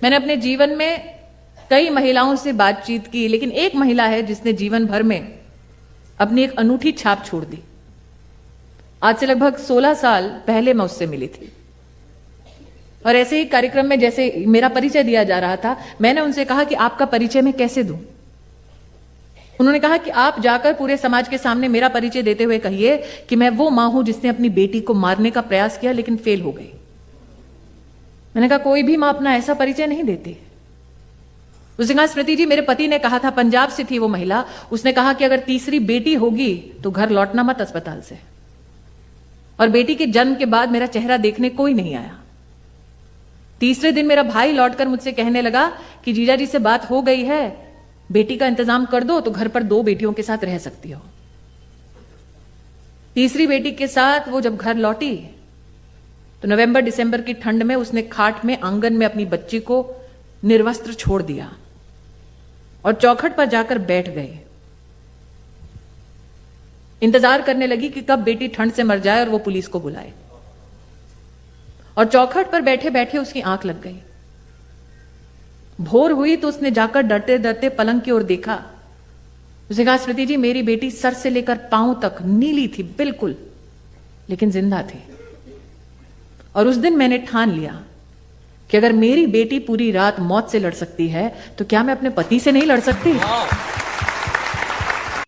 मैंने अपने जीवन में कई महिलाओं से बातचीत की, लेकिन एक महिला है जिसने जीवन भर में अपनी एक अनूठी छाप छोड़ दी। आज से लगभग 16 साल पहले मैं उससे मिली थी और ऐसे ही कार्यक्रम में जैसे मेरा परिचय दिया जा रहा था, मैंने उनसे कहा कि आपका परिचय मैं कैसे दूं। उन्होंने कहा कि आप जाकर पूरे समाज के सामने मेरा परिचय देते हुए कहिए कि मैं वो मां हूं जिसने अपनी बेटी को मारने का प्रयास किया लेकिन फेल हो गई। मैंने कहा कोई भी मां अपना ऐसा परिचय नहीं देती। उसने कहा स्मृति जी, मेरे पति ने कहा था, पंजाब से थी वो महिला, उसने कहा कि अगर तीसरी बेटी होगी तो घर लौटना मत अस्पताल से। और बेटी के जन्म के बाद मेरा चेहरा देखने कोई नहीं आया। तीसरे दिन मेरा भाई लौटकर मुझसे कहने लगा कि जीजा जी से बात हो गई है, बेटी का इंतजाम कर दो तो घर पर 2 बेटियों के साथ रह सकती हो। तीसरी बेटी के साथ वो जब घर लौटी तो नवंबर दिसंबर की ठंड में उसने खाट में आंगन में अपनी बच्ची को निर्वस्त्र छोड़ दिया और चौखट पर जाकर बैठ गई। इंतजार करने लगी कि कब बेटी ठंड से मर जाए और वो पुलिस को बुलाए। और चौखट पर बैठे बैठे उसकी आंख लग गई। भोर हुई तो उसने जाकर डरते डरते पलंग की ओर देखा। उसने कहा स्मृति जी, मेरी बेटी सर से लेकर पांव तक नीली थी बिल्कुल, लेकिन जिंदा थी। और उस दिन मैंने ठान लिया कि अगर मेरी बेटी पूरी रात मौत से लड़ सकती है तो क्या मैं अपने पति से नहीं लड़ सकती।